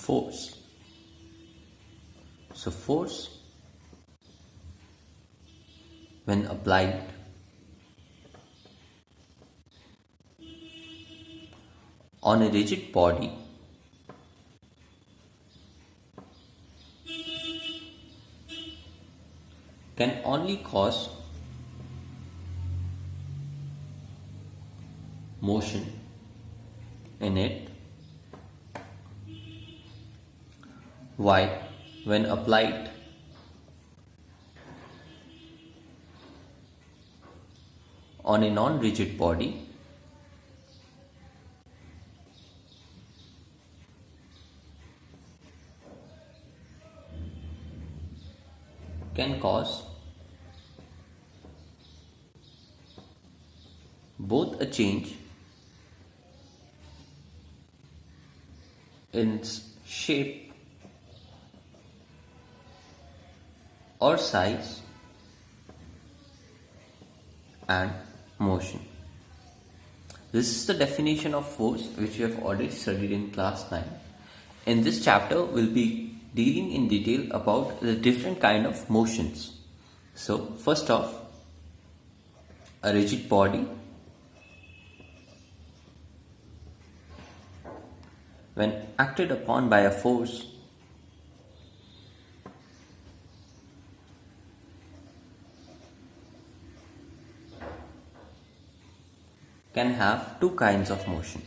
Force. So force, when applied on a rigid body, can only cause motion in it, while when applied on a non-rigid body, can cause both a change in its shape or size and motion. This is the definition of force which we have already studied in class 9. In this chapter, we'll be dealing in detail about the different kind of motions. So, first off, a rigid body. When acted upon by a force, can have two kinds of motion.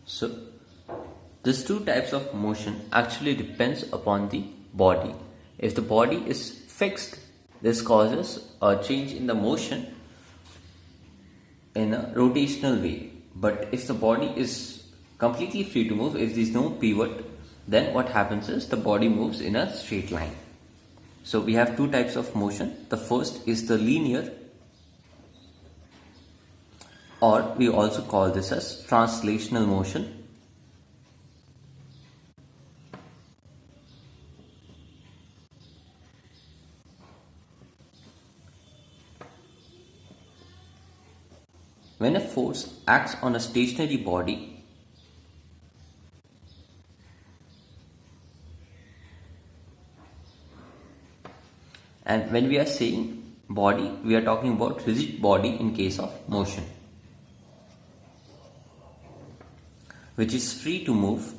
So, these two types of motion actually depends upon the body. If the body is fixed, this causes a change in the motion in a rotational way. But if the body is completely free to move, if there is no pivot, then what happens is the body moves in a straight line. So we have two types of motion. The first is the linear, or we also call this as translational motion. When a force acts on a stationary body, and when we are saying body, we are talking about rigid body in case of motion, which is free to move.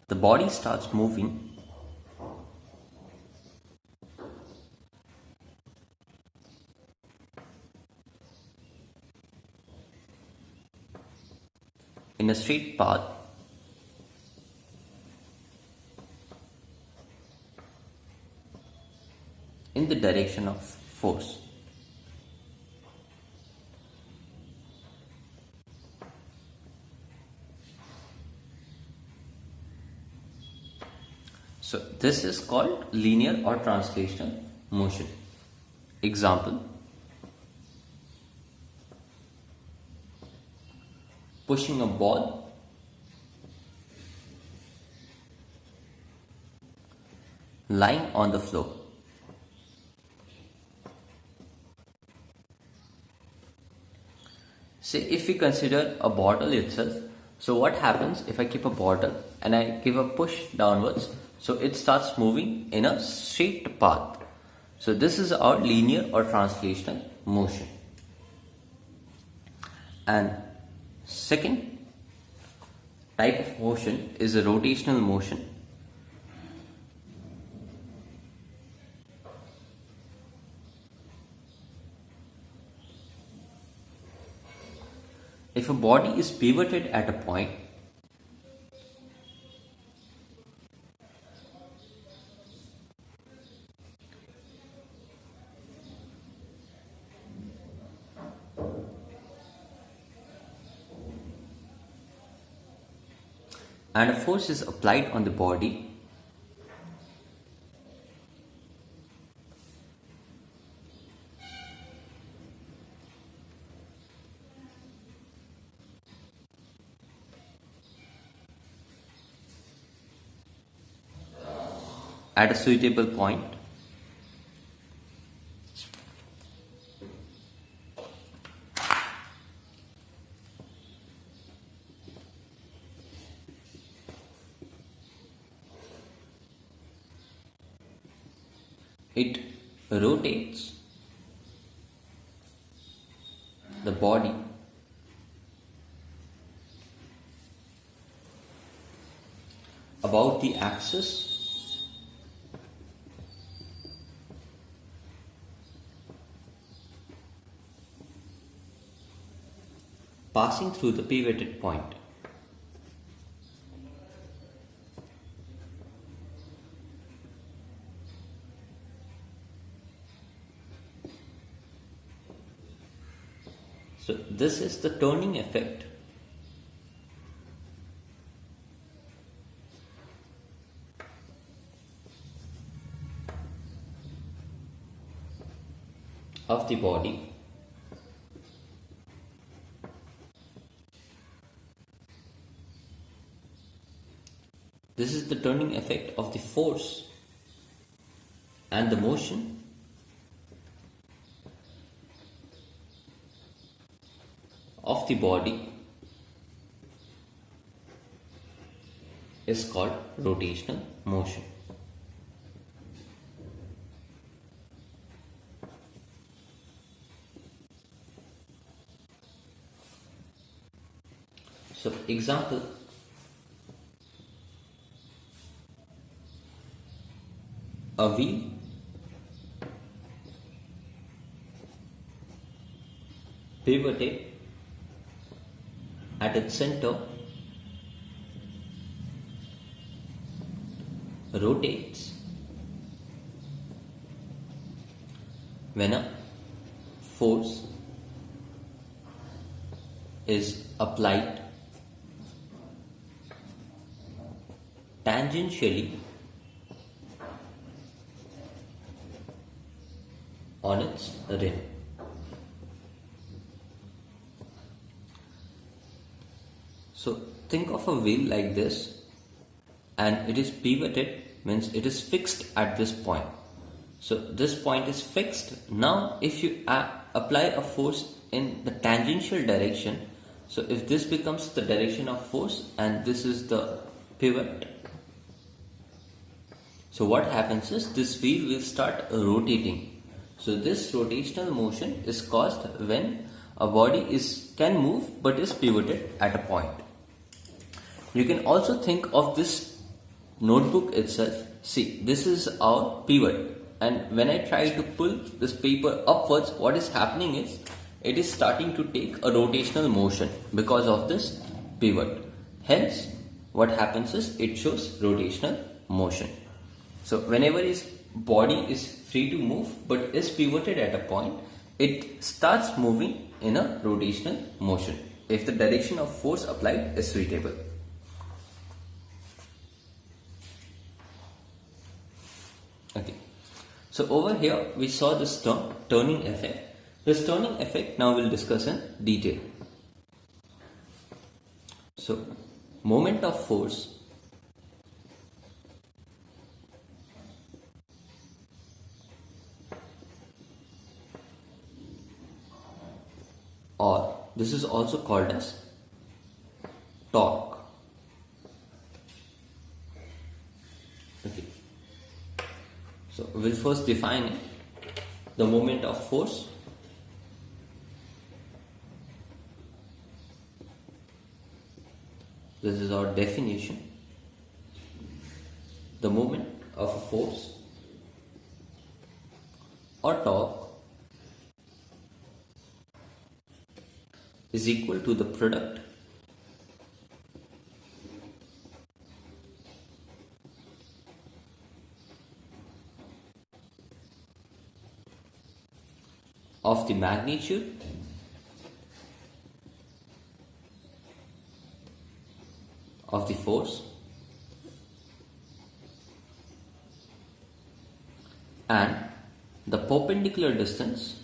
The body starts moving in a straight path in the direction of force. So this is called linear or translational motion. Example: pushing a ball lying on the floor. Say if we consider a bottle itself, so what happens if I keep a bottle and I give a push downwards, so it starts moving in a straight path. So this is our linear or translational motion. And second type of motion is a rotational motion. If a body is pivoted at a point, and a force is applied on the body, at a suitable point. It rotates the body about the axis passing through the pivoted point. So this is the turning effect of the body This is the turning effect of the force and the motion of the body is called rotational motion. So, example, a wheel pivoted at its center rotates when a force is applied tangentially on its rim. So think of a wheel like this, and it is pivoted, means it is fixed at this point. So this point is fixed. Now if you apply a force in the tangential direction, so if this becomes the direction of force and this is the pivot, so what happens is this wheel will start rotating. So this rotational motion is caused when a body can move but is pivoted at a point. You can also think of this notebook itself. See, this is our pivot, and when I try to pull this paper upwards, what is happening is it is starting to take a rotational motion because of this pivot. Hence, what happens is it shows rotational motion. So whenever his body is free to move but is pivoted at a point, it starts moving in a rotational motion if the direction of force applied is suitable. Okay, so over here we saw this term turning effect. This turning effect now we'll discuss in detail. So, moment of force or this is also called as torque. Okay. So we'll first define it. The moment of force this is our definition. The moment of a force or torque is equal to the product of the magnitude of the force and the perpendicular distance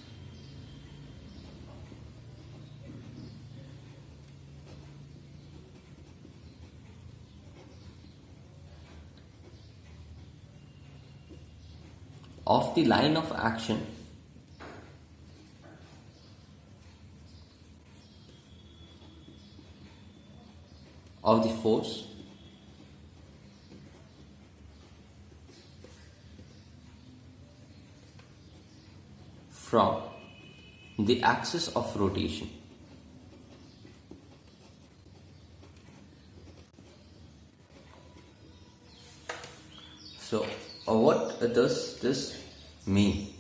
of the line of action of the force from the axis of rotation. So, what does this mean?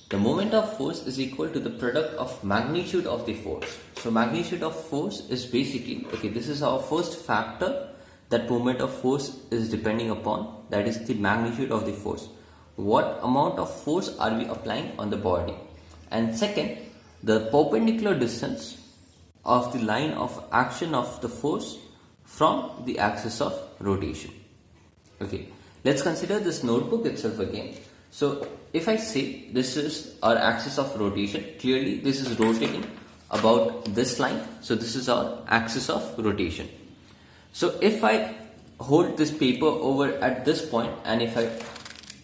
The moment of force is equal to the product of magnitude of the force. So, magnitude of force is basically, okay, this is our first factor that moment of force is depending upon, that is the magnitude of the force. What amount of force are we applying on the body? And second, the perpendicular distance of the line of action of the force from the axis of rotation. Okay, let's consider this notebook itself again. So if I say this is our axis of rotation, clearly this is rotating about this line. So this is our axis of rotation. So if I hold this paper over at this point and if I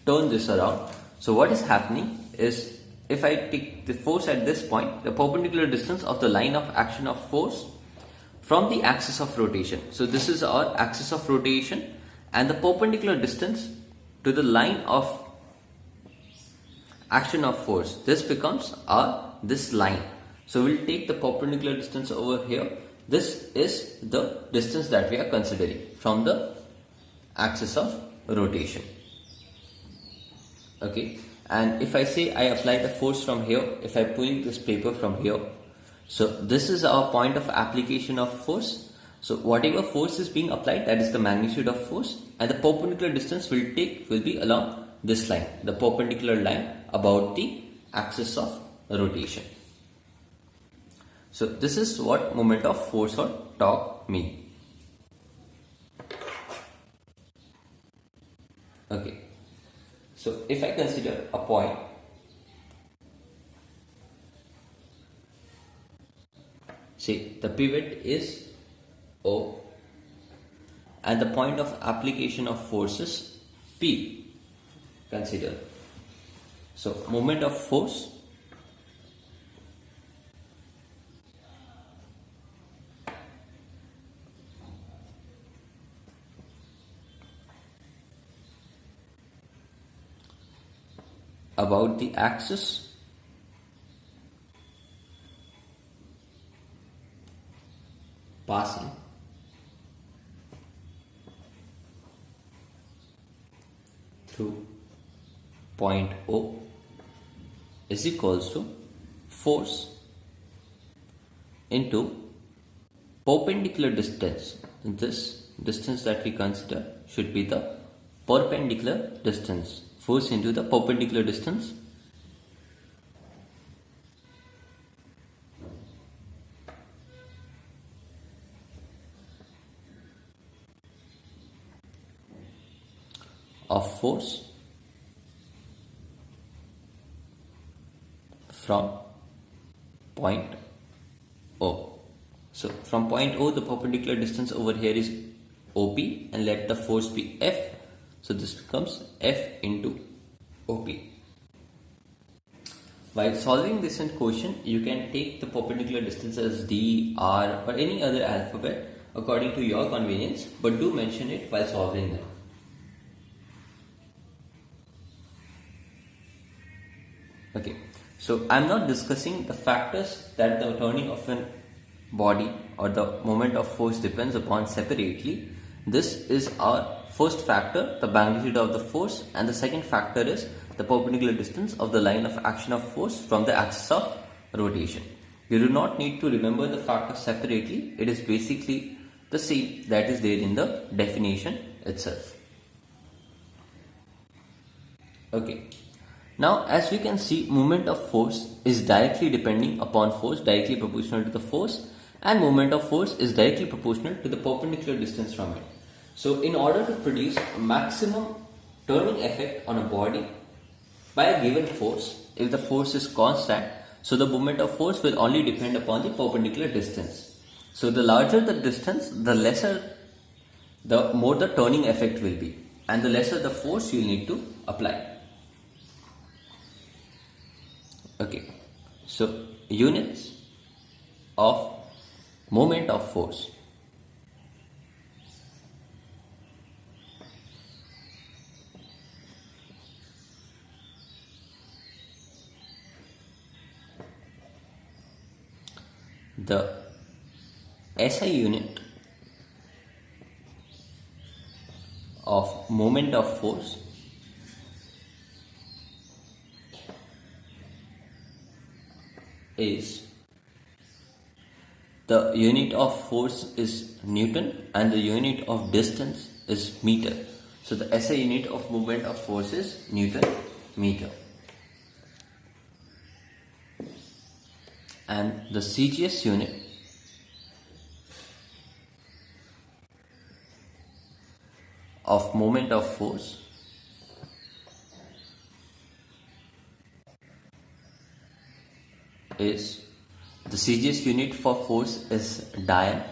turn this around, so what is happening is, if I take the force at this point, the perpendicular distance of the line of action of force from the axis of rotation. So this is our axis of rotation, and the perpendicular distance to the line of action of force, this becomes this line. So we'll take the perpendicular distance over here. This is the distance that we are considering from the axis of rotation. Okay, and if I say I apply the force from here, if I pull this paper from here, so this is our point of application of force. So whatever force is being applied, that is the magnitude of force, and the perpendicular distance will be along this line, the perpendicular line about the axis of rotation. So this is what moment of force or torque mean. Okay, so if I consider a point, say the pivot is O and the point of application of force is P, consider. So moment of force about the axis passing through point O is equals to force into perpendicular distance. This distance that we consider should be the perpendicular distance. Force into the perpendicular distance of force from point O. So from point O, the perpendicular distance over here is OP, and let the force be F. So this becomes F into OP. While solving this in question, you can take the perpendicular distance as D, R or any other alphabet according to your convenience, but do mention it while solving them. Okay, so I am not discussing the factors that the turning of a body or the moment of force depends upon separately. This is our first factor, the magnitude of the force, and the second factor is the perpendicular distance of the line of action of force from the axis of rotation. You do not need to remember the factors separately. It is basically the same that is there in the definition itself. Okay. Now, as we can see, moment of force is directly depending upon force, directly proportional to the force, and moment of force is directly proportional to the perpendicular distance from it. So, in order to produce a maximum turning effect on a body by a given force, if the force is constant, so the moment of force will only depend upon the perpendicular distance. So, the larger the distance, the more the turning effect will be, and the lesser the force you will need to apply. Okay, so units of moment of force. The SI unit of moment of force is, the unit of force is Newton and the unit of distance is meter. So the SI unit of movement of force is Newton meter. And the CGS unit of moment of force is, the CGS unit for force is dian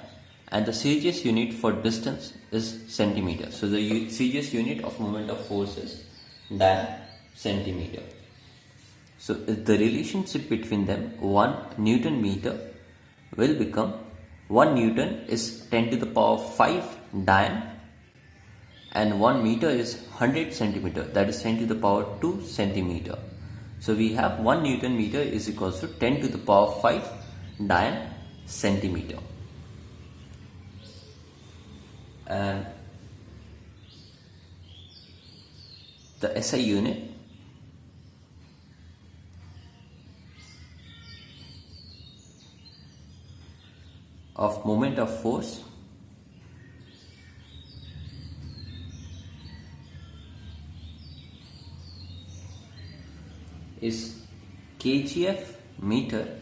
and the CGS unit for distance is centimeter. So the CGS unit of moment of force is dian centimeter. So the relationship between them, 1 Newton meter will become 1 Newton is 10 to the power 5 dian and 1 meter is 100 centimeter, that is 10 to the power 2 centimeter. So we have 1 Newton meter is equals to 10 to the power 5 dian centimeter. And the SI unit of moment of force is kgf meter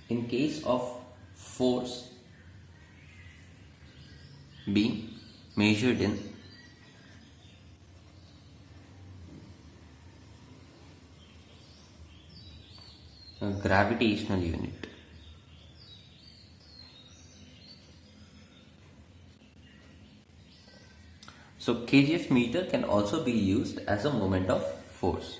in case of force being measured in a gravitational unit. So kgf meter can also be used as a moment of force.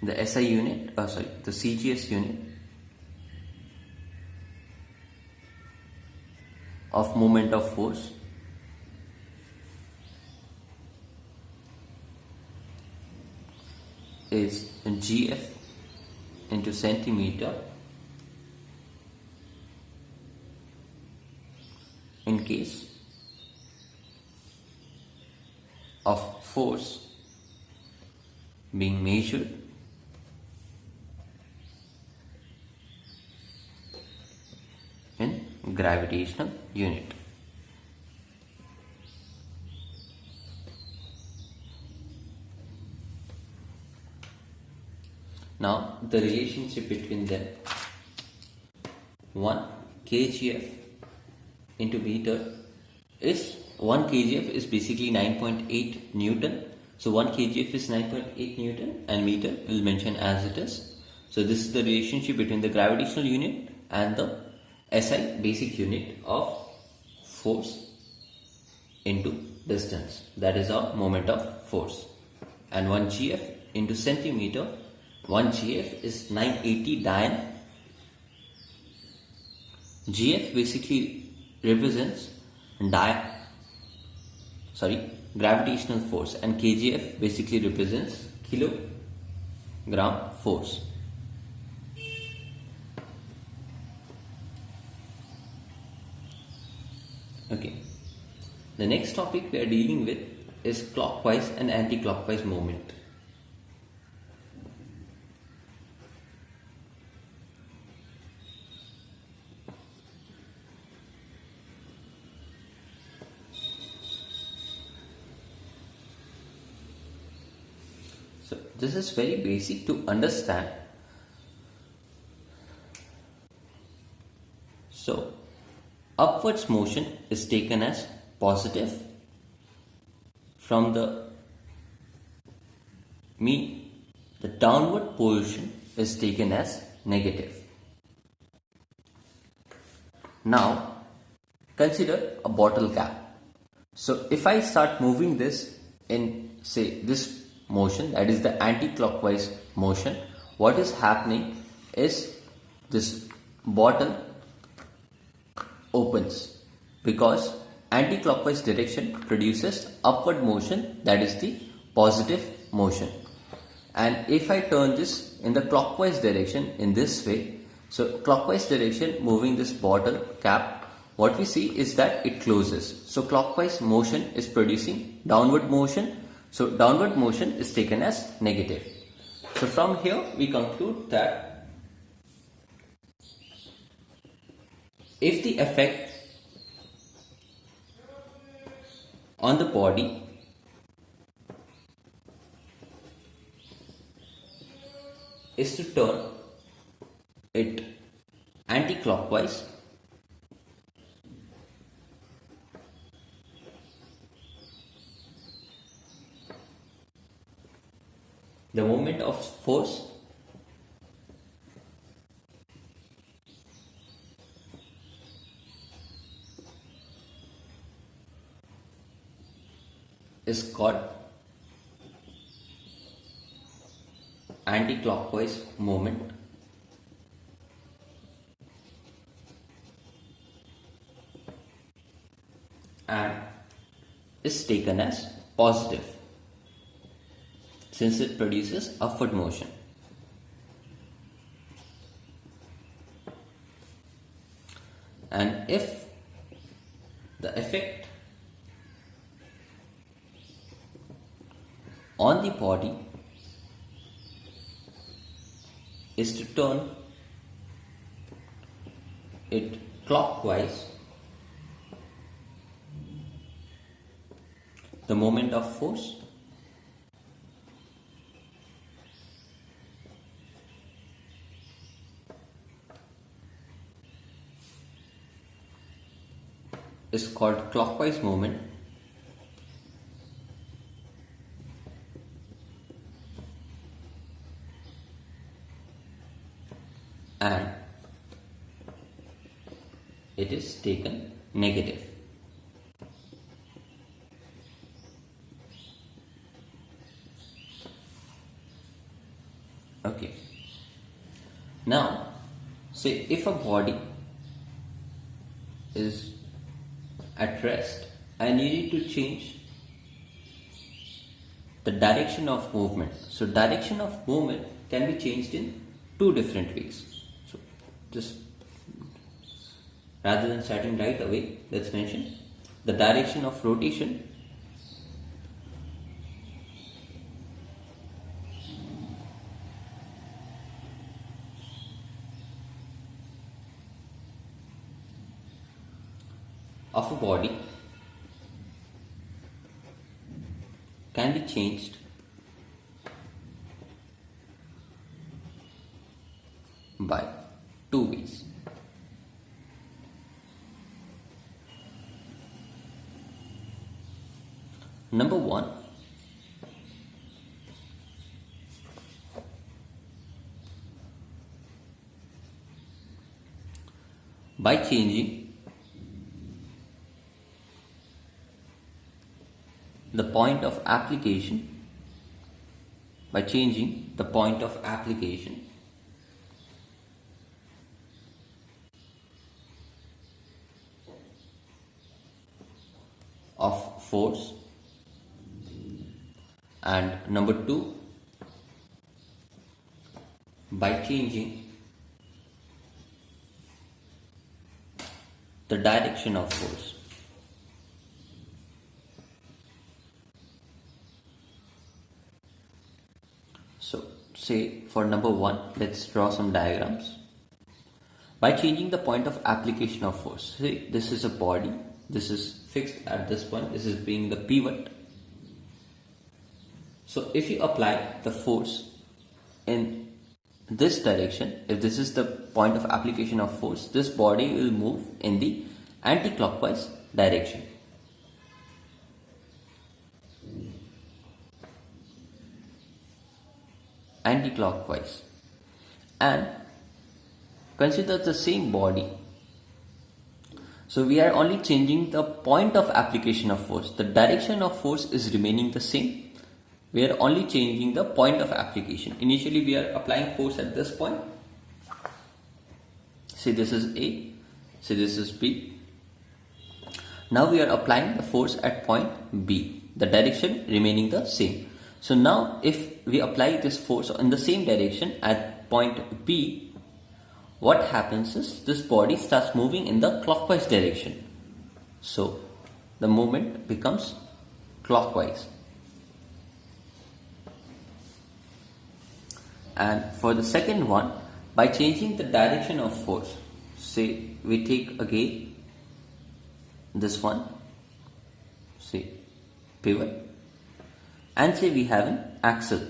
The SI unit, the CGS unit of moment of force is GF into centimeter in case of force being measured in gravitational unit. Now the relationship between them, 1 kgf into meter is 1 kgf is basically 9.8 Newton. So 1 kgf is 9.8 Newton and meter will mention as it is. So this is the relationship between the gravitational unit and the SI basic unit of force into distance. That is our moment of force. And 1 gf into centimeter, 1 gf is 980 dian. Gf basically represents gravitational force and kgf basically represents kilogram force. Okay, the next topic we are dealing with is clockwise and anti-clockwise movement. So this is very basic to understand. So upwards motion is taken as positive from the mean. The downward portion is taken as negative. Now consider a bottle cap. So if I start moving this in, say, this motion, that is the anti-clockwise motion, what is happening is this bottle opens, because anti-clockwise direction produces upward motion, that is the positive motion. And if I turn this in the clockwise direction in this way, so clockwise direction moving this bottle cap, what we see is that it closes. So clockwise motion is producing downward motion. So downward motion is taken as negative. So from here we conclude that if the effect on the body is to turn it anti-clockwise, the moment of force is called anti-clockwise movement, and is taken as positive since it produces upward motion. And if the effect on the body is to turn it clockwise, the moment of force is called clockwise movement, and it is taken negative. Okay. Now, say if a body is at rest and you need to change the direction of movement. So direction of movement can be changed in two different ways. So just rather than starting right away, let's mention the direction of rotation of a body can be changed by two ways. Number one, by changing the point of application, of force, and number two, by changing the direction of force. So say for number one, let's draw some diagrams. By changing the point of application of force, say this is a body, this is fixed at this point, this is being the pivot. So if you apply the force in this direction, if this is the point of application of force, this body will move in the anti-clockwise direction. And consider the same body So we are only changing the point of application of force. The direction of force is remaining the same. We are only changing the point of application. Initially we are applying force at this point. Say this is A, say this is B. Now we are applying the force at point B, the direction remaining the same. So now if we apply this force in the same direction at point B, what happens is this body starts moving in the clockwise direction. So the movement becomes clockwise. And for the second one, by changing the direction of force, say we take again this one, say pivot, and say we have an axle.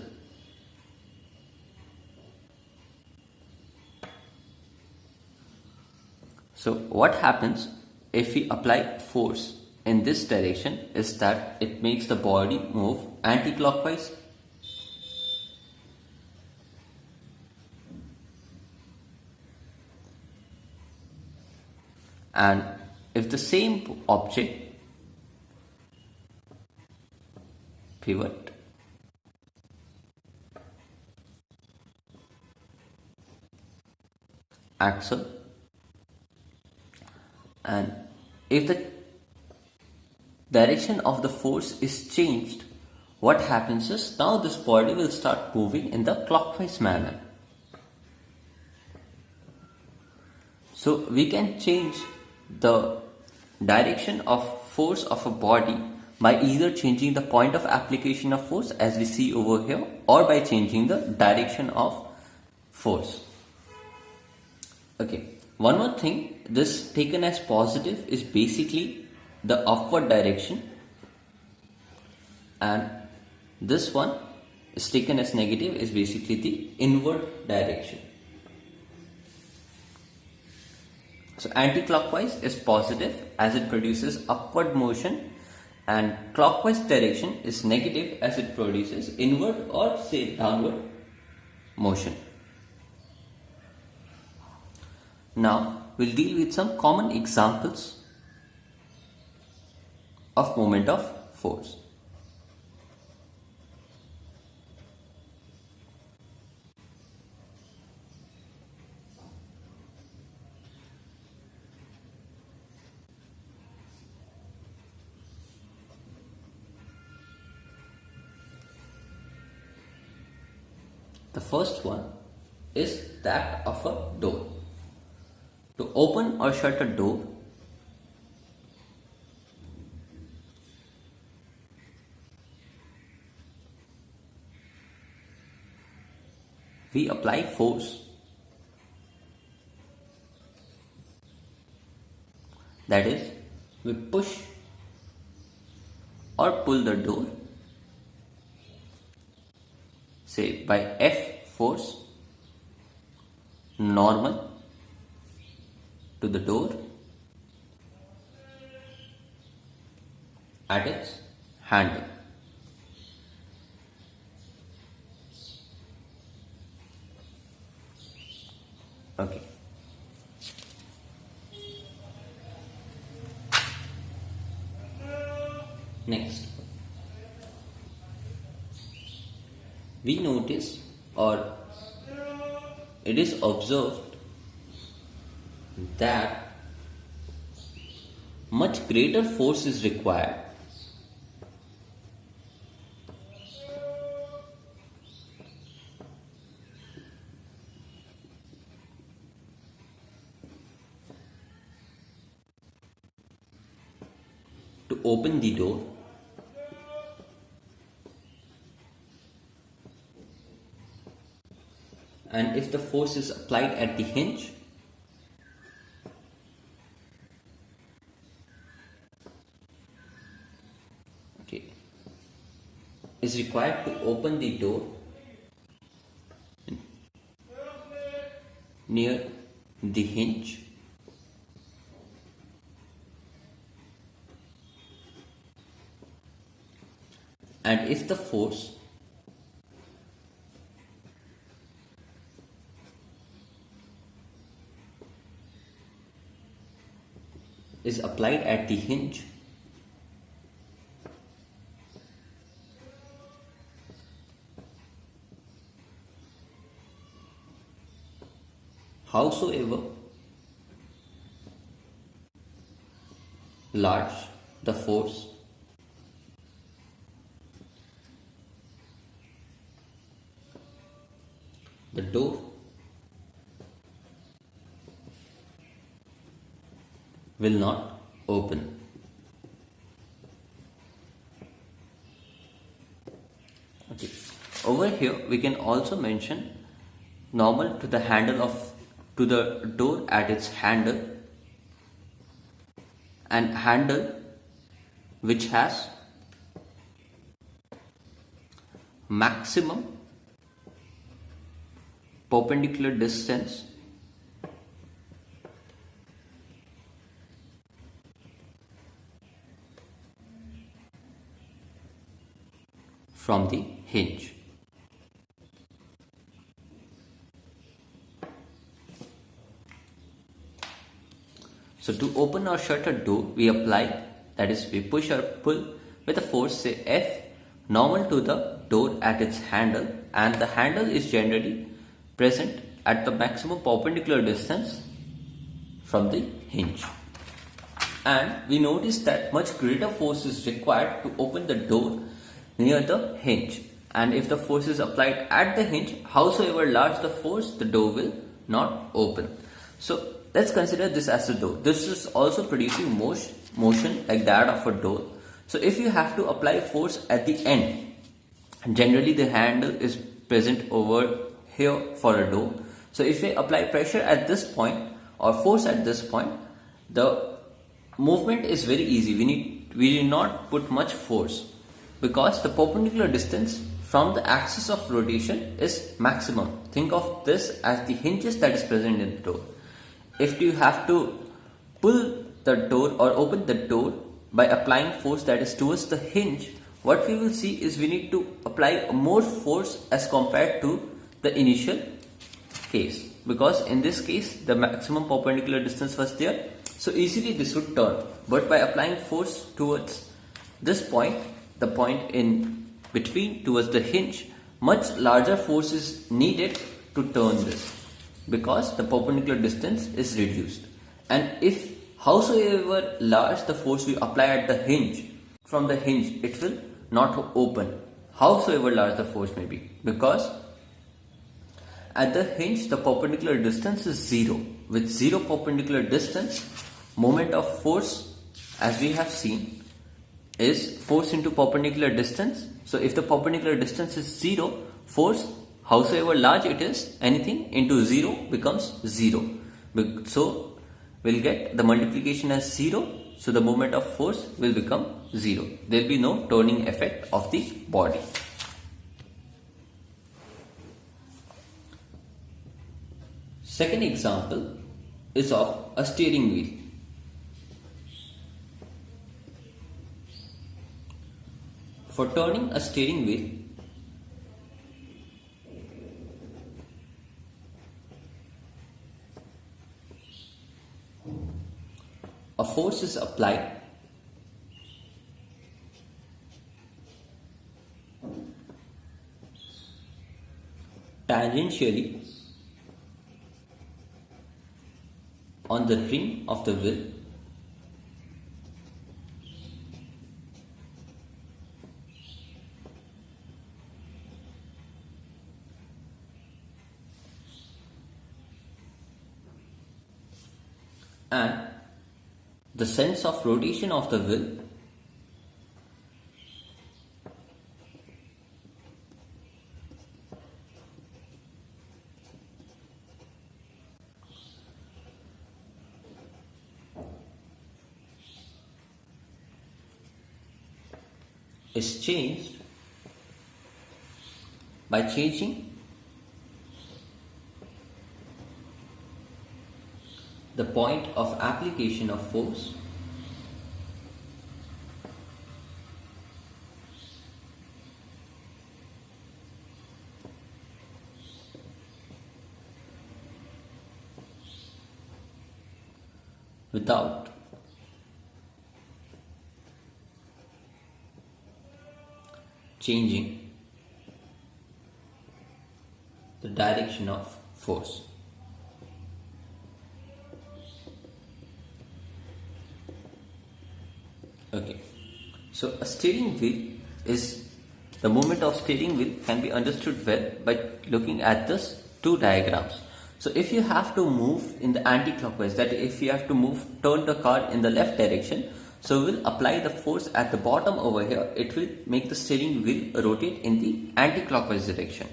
So what happens if we apply force in this direction is that it makes the body move anti-clockwise. And if the same object, pivot, axle, and if the direction of the force is changed, what happens is now this body will start moving in the clockwise manner. So we can change the direction of force of a body by either changing the point of application of force as we see over here, or by changing the direction of force. Okay, one more thing, this taken as positive is basically the upward direction, and this one is taken as negative is basically the inward direction. So anti-clockwise is positive as it produces upward motion, and clockwise direction is negative as it produces inward or say downward motion. Now we'll deal with some common examples of moment of force. The first one is that of a door. To open or shut a door, we apply force. That is, we push or pull the door, say by F force, normal to the door at its handle. Okay. Next, we notice or it is observed that much greater force is required to open the door and if the force is applied at the hinge, okay, is required to open the door near the hinge, and if the force is applied at the hinge, howsoever large the force, the door will not open. Okay. Over here we can also mention normal to the handle of to the door at its handle, and handle which has maximum perpendicular distance from the hinge. So to open or shut a door, we apply, that is we push or pull with a force say F normal to the door at its handle, and the handle is generally present at the maximum perpendicular distance from the hinge. And we notice that much greater force is required to open the door near the hinge, and if the force is applied at the hinge, howsoever large the force, the door will not open. So let's consider this as a door. This is also producing motion like that of a door. So if you have to apply force at the end, generally the handle is present over here for a door. So if we apply pressure at this point or force at this point, the movement is very easy. We do not put much force, because the perpendicular distance from the axis of rotation is maximum. Think of this as the hinges that is present in the door. If you have to pull the door or open the door by applying force that is towards the hinge, what we will see is we need to apply more force as compared to the initial case, because in this case the maximum perpendicular distance was there, so easily this would turn. But by applying force towards this point, the point in between towards the hinge, much larger force is needed to turn this, because the perpendicular distance is reduced. And if howsoever large the force we apply at the hinge, from the hinge it will not open, howsoever large the force may be, because at the hinge the perpendicular distance is 0. With 0 perpendicular distance, moment of force, as we have seen, is force into perpendicular distance. So if the perpendicular distance is 0, force howsoever large it is, anything into 0 becomes 0. So we'll get the multiplication as 0, so the moment of force will become 0. There will be no turning effect of the body. Second example is of a steering wheel. For turning a steering wheel, a force is applied tangentially on the ring of the wheel and the sense of rotation of the wheel is changed by changing the point of application of force without changing the direction of force. Okay, so a steering wheel is the movement of steering wheel can be understood well by looking at this two diagrams. So if you have to move in the anti-clockwise, that if you have to turn the car in the left direction, so we'll apply the force at the bottom over here. It will make the steering wheel rotate in the anti-clockwise direction,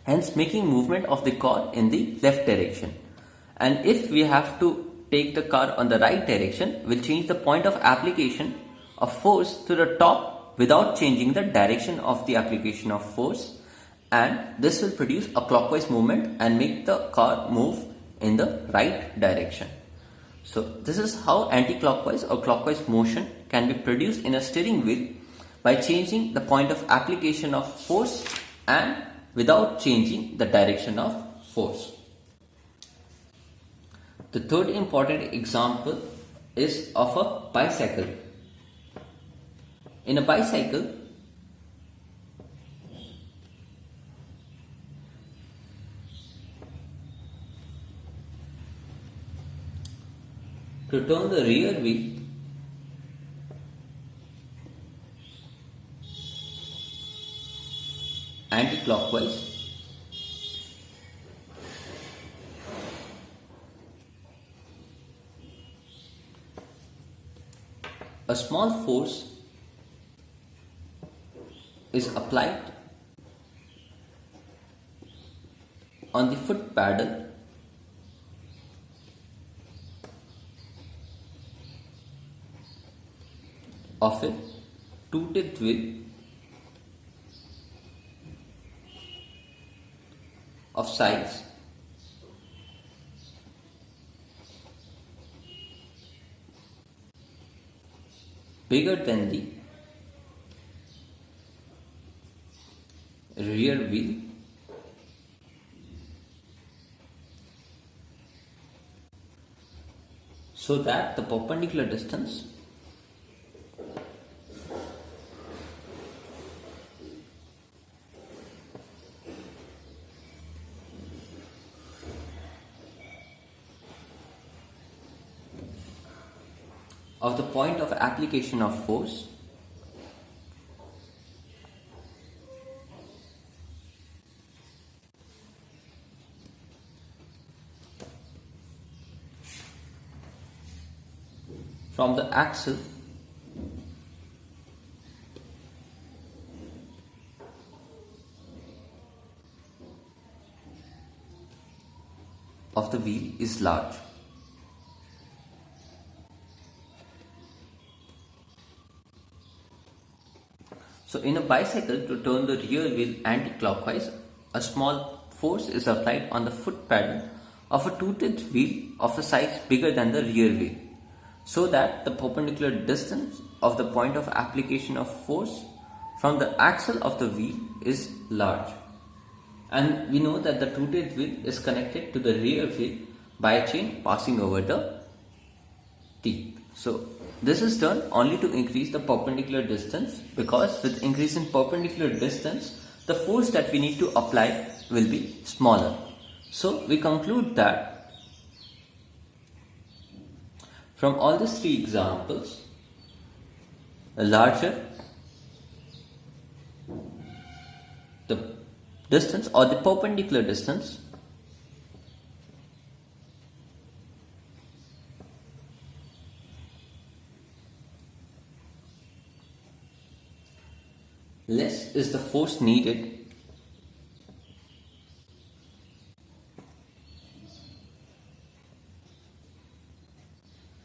hence making movement of the car in the left direction. And if we have to take the car on the right direction, we'll change the point of application of force to the top without changing the direction of the application of force, and this will produce a clockwise movement and make the car move in the right direction. So this is how anti-clockwise or clockwise motion can be produced in a steering wheel by changing the point of application of force and without changing the direction of force. The third important example is of a bicycle. In a bicycle, to turn the rear wheel, anti-clockwise, a small force is applied on the foot pedal of a two-tip wheel of size bigger than the rear wheel so that the perpendicular distance of the point of application of force from the axle of the wheel is large. So in a bicycle, to turn the rear wheel anti-clockwise, a small force is applied on the foot pedal of a two-tip wheel of a size bigger than the rear wheel, so that the perpendicular distance of the point of application of force from the axle of the wheel is large. And we know that the two-tip wheel is connected to the rear wheel by a chain passing over the teeth. So this is done only to increase the perpendicular distance, because with increase in perpendicular distance, the force that we need to apply will be smaller. So we conclude that from all these three examples, the larger the distance or the perpendicular distance, less is the force needed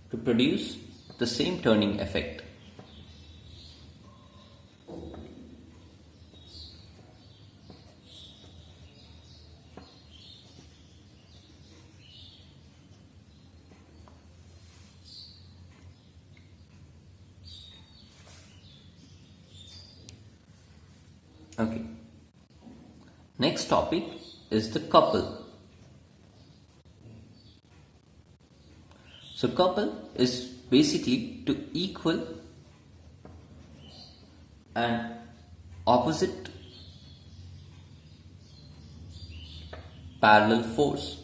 to produce the same turning effect. Okay. Next topic is the couple. So couple is basically to equal and opposite parallel force.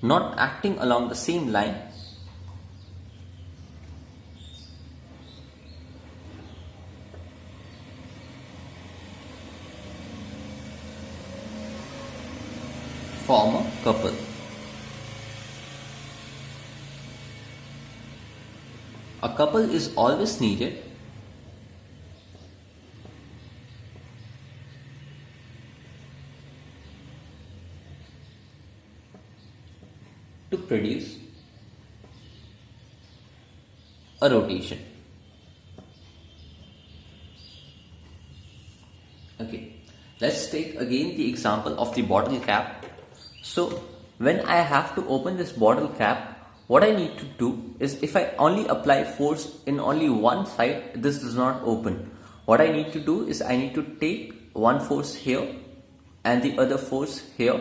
Not acting along the same line form a couple. A couple is always needed to produce a rotation. Okay, let's take again the example of the bottle cap. So when I have to open this bottle cap, what I need to do is, if I only apply force in only one side, this does not open. What I need to do is I need to take one force here and the other force here.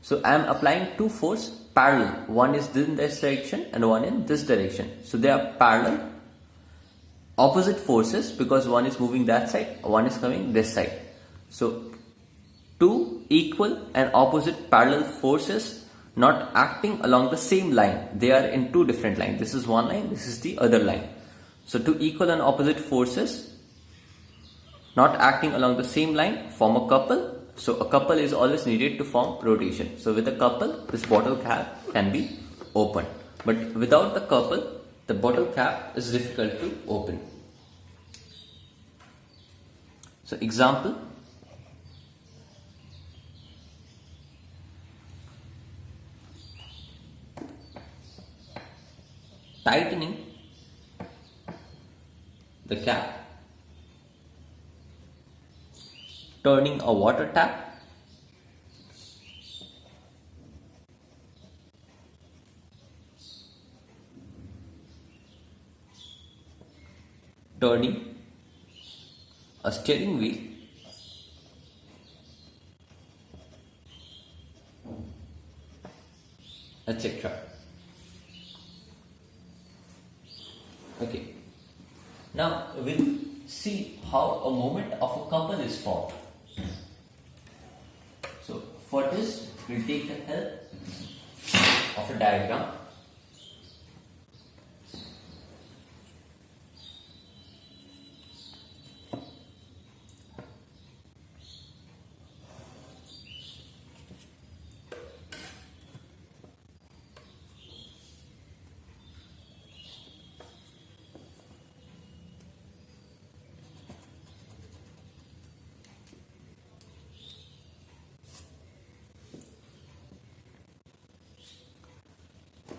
So I am applying two force parallel. One is in this direction and one in this direction. So they are parallel opposite forces, because one is moving that side, one is coming this side. So two equal and opposite parallel forces not acting along the same line. They are in two different lines. This is one line, this is the other line. So two equal and opposite forces not acting along the same line form a couple. So a couple is always needed to form rotation. So with a couple, this bottle cap can be opened. But without the couple, the bottle cap is difficult to open. So example, tightening the cap, turning a water tap, turning a steering wheel, etc. Okay, now we'll see how a moment of a couple is formed. So for this, we'll take the help of a diagram.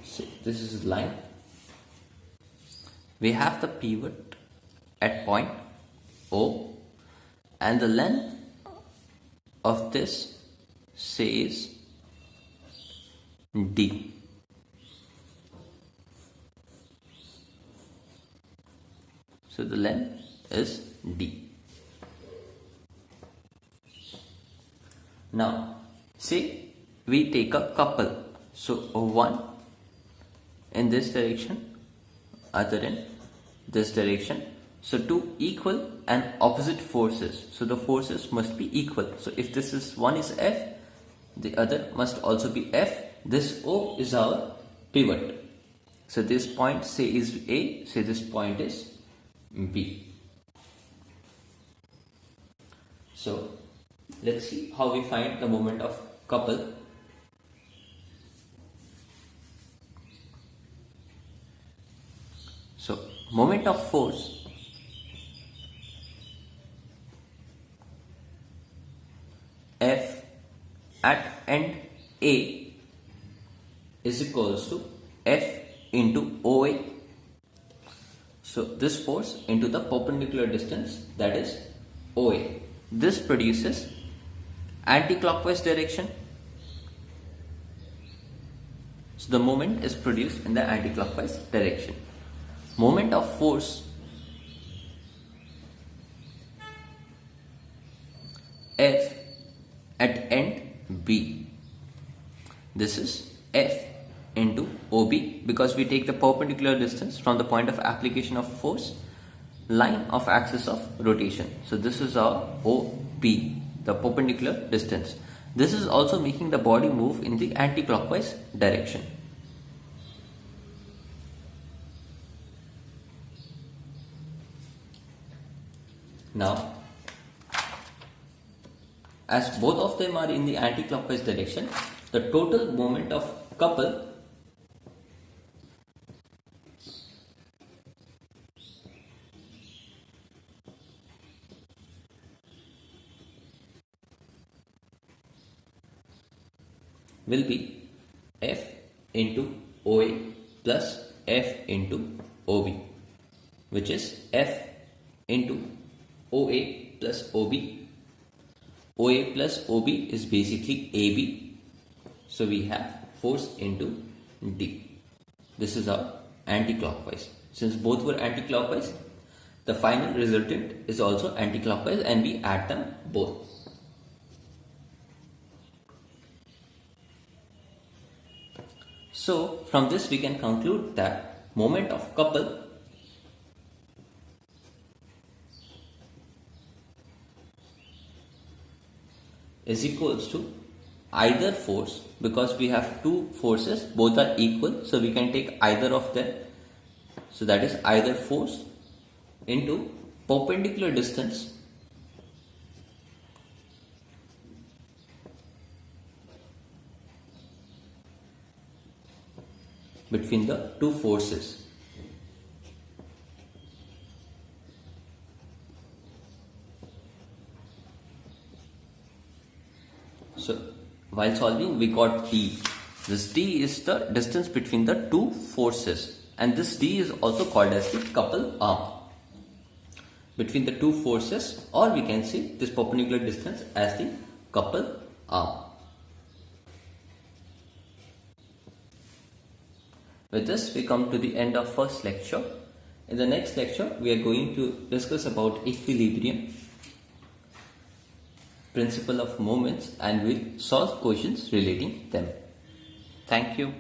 So this is line. We have the pivot at point O, and the length of this says D. So the length is D. Now say we take a couple. So one in this direction, other in this direction. So two equal and opposite forces. So the forces must be equal. So if this is one is F, the other must also be F. This O is our pivot. So this point say is A, say this point is B. So let's see how we find the moment of couple. So moment of force F at end A is equals to F into OA. So this force into the perpendicular distance, that is OA. This produces anti-clockwise direction. So the moment is produced in the anti-clockwise direction. Moment of force F at end B. This is F into OB because we take the perpendicular distance from the point of application of force, line of axis of rotation. So this is our OP, the perpendicular distance. This is also making the body move in the anti-clockwise direction. Now, as both of them are in the anti-clockwise direction, the total moment of couple will be F into OA plus F into OB, which is F into OA plus OB. OA plus OB is basically AB. So we have force into D. This is our anti-clockwise. Since both were anti-clockwise, the final resultant is also anti-clockwise and we add them both. So from this we can conclude that moment of couple is equals to either force, because we have two forces, both are equal, so we can take either of them. So that is either force into perpendicular distance between the two forces. So while solving we got D. This D is the distance between the two forces, and this D is also called as the couple arm between the two forces, or we can see this perpendicular distance as the couple arm. With this we come to the end of first lecture. In the next lecture we are going to discuss about equilibrium, principle of moments, and we'll solve questions relating them. Thank you.